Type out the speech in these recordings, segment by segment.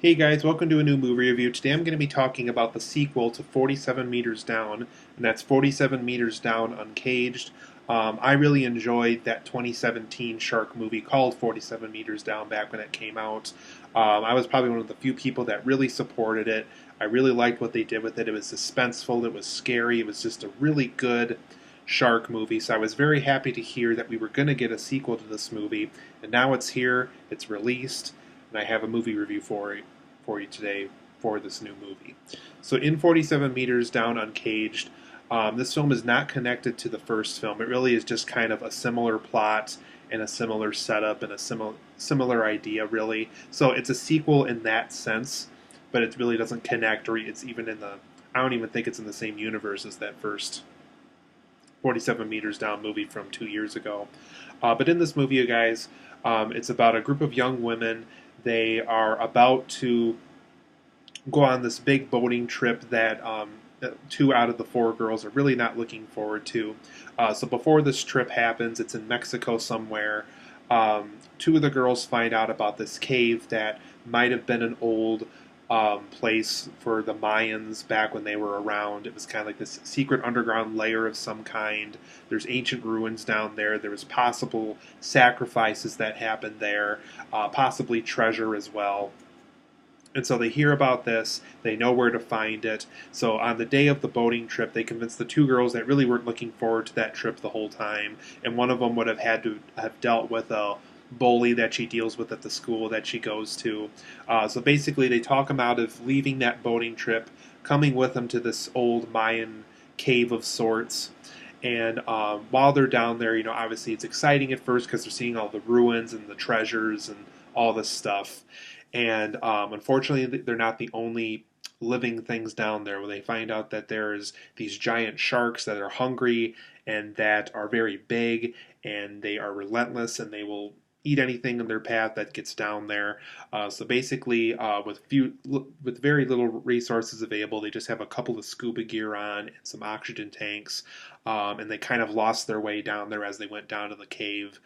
Hey guys, welcome to a new movie review. Today I'm going to be talking about the sequel to 47 Meters Down, and that's 47 Meters Down Uncaged. I really enjoyed that 2017 shark movie called 47 Meters Down back when it came out. I was probably one of the few people that really supported it. I really liked what they did with it. It was suspenseful, it was scary, it was just a really good shark movie. So I was very happy to hear that we were going to get a sequel to this movie, and now it's here, it's released, and I have a movie review for you today for this new movie. So, in 47 Meters Down Uncaged, this film is not connected to the first film. It really is just kind of a similar plot and a similar setup and a similar idea, really. So, it's a sequel in that sense, but it really doesn't connect, or it's even in the. I don't even think it's in the same universe as that first 47 Meters Down movie from 2 years ago. But in this movie, you guys, it's about a group of young women. They are about to go on this big boating trip that two out of the four girls are really not looking forward to. So before this trip happens, it's in Mexico somewhere. Two of the girls find out about this cave that might have been an old place for the Mayans back when they were around. It was kind of like this secret underground layer of some kind. There's ancient ruins down there. There was possible sacrifices that happened there, possibly treasure as well. And so they hear about this, they know where to find it. So on the day of the boating trip, they convince the two girls that really weren't looking forward to that trip the whole time. And one of them would have had to have dealt with a bully that she deals with at the school that she goes to. So basically, they talk them out of leaving that boating trip, coming with them to this old Mayan cave of sorts. And while they're down there, obviously it's exciting at first because they're seeing all the ruins and the treasures and all this stuff. And unfortunately, they're not the only living things down there. When they find out that there's these giant sharks that are hungry and that are very big, and they are relentless, and they will eat anything in their path that gets down there. So basically, with very little resources available, they just have a couple of scuba gear on and some oxygen tanks, and they kind of lost their way down there as they went down to the cave.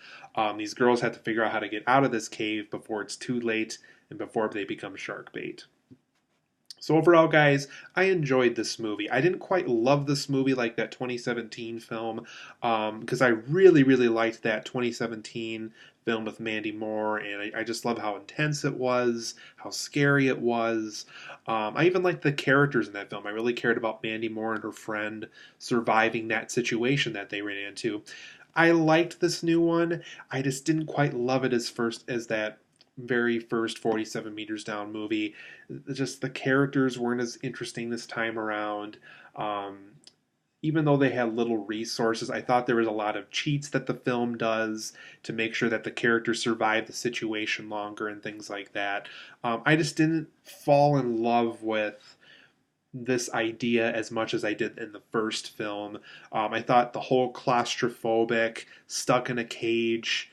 These girls have to figure out how to get out of this cave before it's too late and before they become shark bait. So overall, guys, I enjoyed this movie. I didn't quite love this movie like that 2017 film, because I really, really liked that 2017 film with Mandy Moore, and I just love how intense it was, how scary it was. I even liked the characters in that film. I really cared about Mandy Moore and her friend surviving that situation that they ran into. I liked this new one. I just didn't quite love it as that very first 47 Meters Down movie. Just the characters weren't as interesting this time around. Even though they had little resources, I thought there was a lot of cheats that the film does to make sure that the characters survive the situation longer and things like that. I just didn't fall in love with this idea as much as I did in the first film. I thought the whole claustrophobic, stuck in a cage,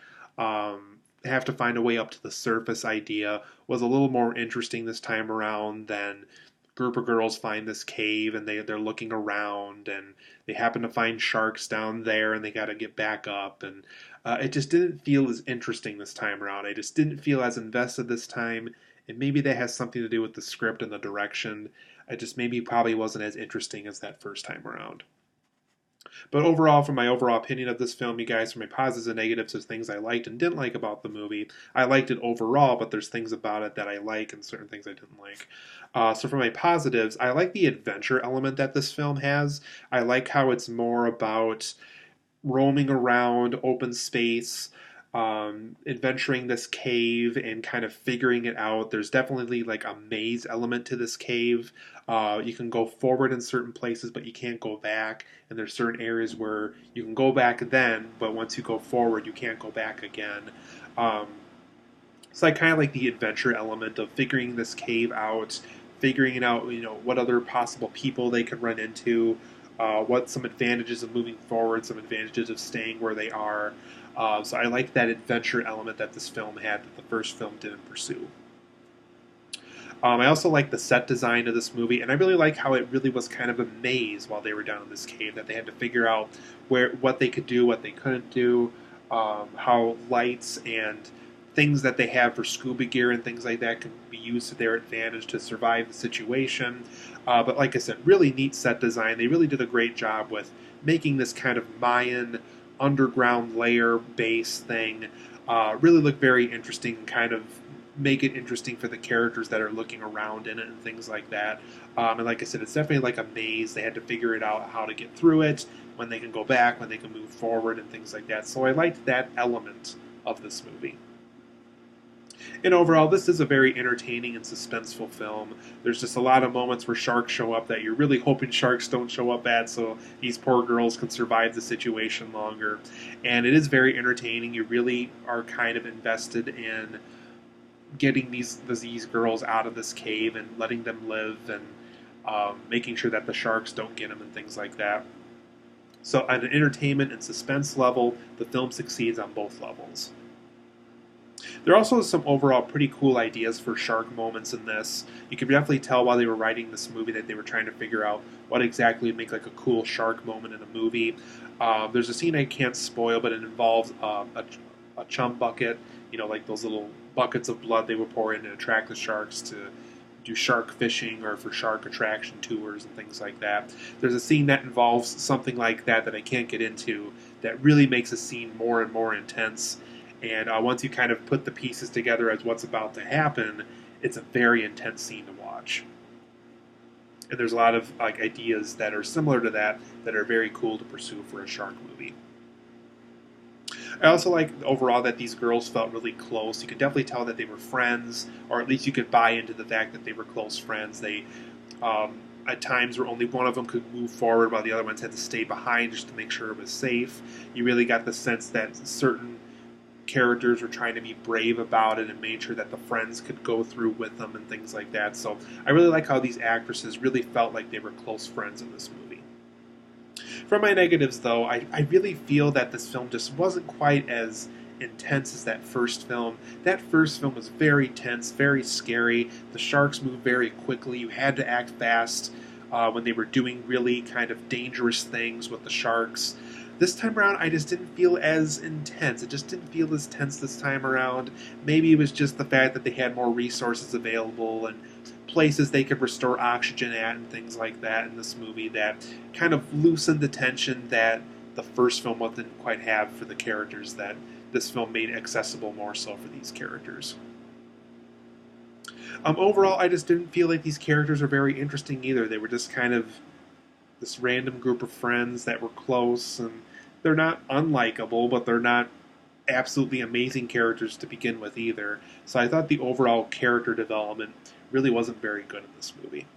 have to find a way up to the surface idea was a little more interesting this time around than a group of girls find this cave and they're looking around and they happen to find sharks down there and they got to get back up, and it just didn't feel as interesting this time around. I just didn't feel as invested this time, and maybe that has something to do with the script and the direction. It just maybe probably wasn't as interesting as that first time around. But overall, from my overall opinion of this film, you guys, from my positives and negatives of things I liked and didn't like about the movie, I liked it overall, but there's things about it that I like and certain things I didn't like. So for my positives, I like the adventure element that this film has. I like how it's more about roaming around open space, adventuring this cave and kind of figuring it out. There's definitely like a maze element to this cave. You can go forward in certain places, but you can't go back. And there's certain areas where you can go back then, but once you go forward, you can't go back again. So I kind of like the adventure element of figuring this cave out, figuring out, what other possible people they could run into, what some advantages of moving forward, some advantages of staying where they are. So I like that adventure element that this film had that the first film didn't pursue. I also like the set design of this movie, and I really like how it really was kind of a maze while they were down in this cave, that they had to figure out what they could do, what they couldn't do, how lights and things that they have for scuba gear and things like that can be used to their advantage to survive the situation. But like I said, really neat set design. They really did a great job with making this kind of Mayan underground layer base thing really look very interesting and kind of make it interesting for the characters that are looking around in it and things like that. And like I said, it's definitely like a maze. They had to figure it out how to get through it, when they can go back, when they can move forward, and things like that. So I liked that element of this movie. And overall, this is a very entertaining and suspenseful film. There's just a lot of moments where sharks show up that you're really hoping sharks don't show up at, so these poor girls can survive the situation longer. And it is very entertaining. You really are kind of invested in getting these girls out of this cave and letting them live, and making sure that the sharks don't get them and things like that. So on an entertainment and suspense level, the film succeeds on both levels. There are also some overall pretty cool ideas for shark moments in this. You can definitely tell while they were writing this movie that they were trying to figure out what exactly would make like a cool shark moment in a movie. There's a scene I can't spoil, but it involves a chum bucket, like those little buckets of blood they would pour in to attract the sharks to do shark fishing or for shark attraction tours and things like that. There's a scene that involves something like that I can't get into that really makes a scene more and more intense. And once you kind of put the pieces together as what's about to happen, it's a very intense scene to watch. And there's a lot of ideas that are similar to that are very cool to pursue for a shark movie. I also like overall that these girls felt really close. You could definitely tell that they were friends, or at least you could buy into the fact that they were close friends. They, at times, where only one of them could move forward while the other ones had to stay behind just to make sure it was safe. You really got the sense that certain characters were trying to be brave about it and made sure that the friends could go through with them and things like that. So I really like how these actresses really felt like they were close friends in this movie. For my negatives, though, I really feel that this film just wasn't quite as intense as that first film. That first film was very tense, very scary. The sharks moved very quickly. You had to act fast when they were doing really kind of dangerous things with the sharks. This time around, I just didn't feel as intense. It just didn't feel as tense this time around. Maybe it was just the fact that they had more resources available and places they could restore oxygen at and things like that in this movie that kind of loosened the tension that the first film didn't quite have for the characters, that this film made accessible more so for these characters. Overall, I just didn't feel like these characters were very interesting either. They were just kind of this random group of friends that were close, and they're not unlikable, but they're not absolutely amazing characters to begin with either. So I thought the overall character development really wasn't very good in this movie.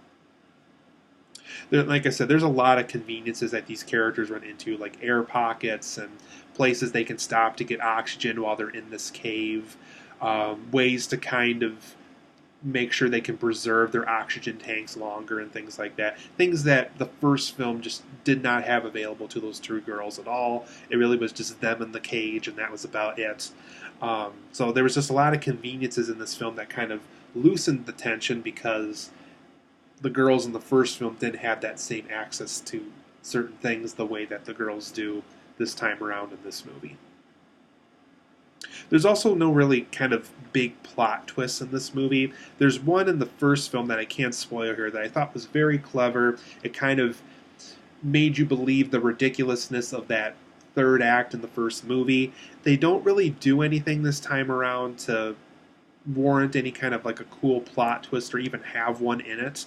Like I said, there's a lot of conveniences that these characters run into, like air pockets and places they can stop to get oxygen while they're in this cave, ways to kind of make sure they can preserve their oxygen tanks longer and things like that. Things that the first film just did not have available to those two girls at all. It really was just them in the cage, and that was about it. So there was just a lot of conveniences in this film that kind of loosened the tension because the girls in the first film didn't have that same access to certain things the way that the girls do this time around in this movie. There's also no really kind of big plot twists in this movie. There's one in the first film that I can't spoil here that I thought was very clever. It kind of made you believe the ridiculousness of that third act in the first movie. They don't really do anything this time around to warrant any kind of like a cool plot twist or even have one in it.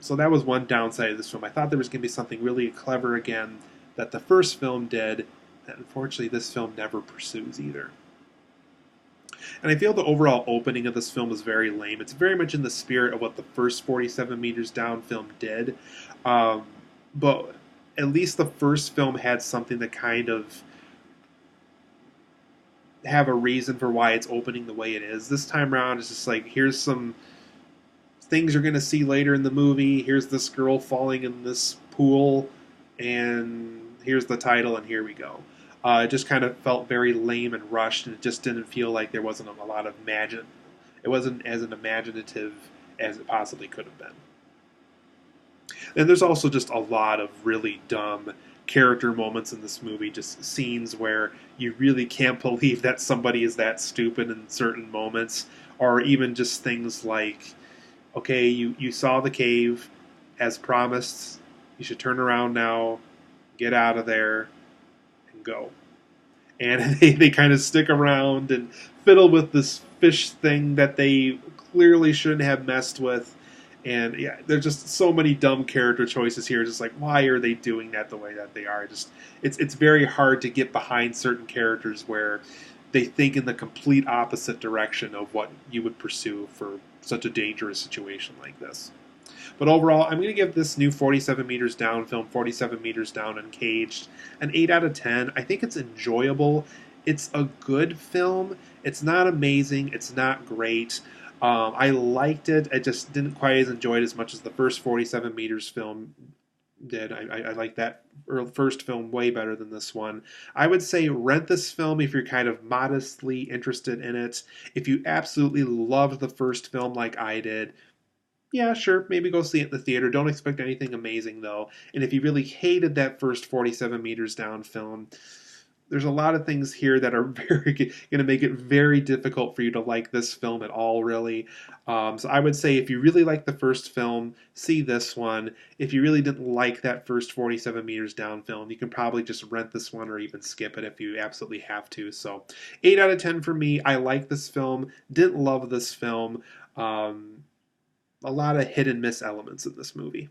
So that was one downside of this film. I thought there was going to be something really clever again that the first film did that unfortunately this film never pursues either. And I feel the overall opening of this film is very lame. It's very much in the spirit of what the first 47 Meters Down film did. But at least the first film had something that kind of have a reason for why it's opening the way it is. This time around, it's just like, here's some things you're going to see later in the movie. Here's this girl falling in this pool, and here's the title, and here we go. It just kind of felt very lame and rushed, and it just didn't feel like there wasn't a lot of magic. It wasn't as imaginative as it possibly could have been. And there's also just a lot of really dumb character moments in this movie, just scenes where you really can't believe that somebody is that stupid in certain moments, or even just things like, okay, you saw the cave as promised, you should turn around now, get out of there, and go. And they kind of stick around and fiddle with this fish thing that they clearly shouldn't have messed with. And yeah, there's just so many dumb character choices here. Just like, why are they doing that the way that they are? Just it's very hard to get behind certain characters where they think in the complete opposite direction of what you would pursue for such a dangerous situation like this. But overall, I'm going to give this new 47 Meters Down film, 47 Meters Down Uncaged, an 8 out of 10. I think it's enjoyable. It's a good film. It's not amazing. It's not great. I liked it. I just didn't quite as enjoy it as much as the first 47 Meters film did. I like that first film way better than this one. I would say rent this film if you're kind of modestly interested in it. If you absolutely loved the first film like I did, yeah, sure, maybe go see it in the theater. Don't expect anything amazing, though. And if you really hated that first 47 Meters Down film, there's a lot of things here that are very going to make it very difficult for you to like this film at all, really. So I would say if you really like the first film, see this one. If you really didn't like that first 47 Meters Down film, you can probably just rent this one or even skip it if you absolutely have to. So 8 out of 10 for me. I like this film. Didn't love this film. A lot of hit and miss elements in this movie.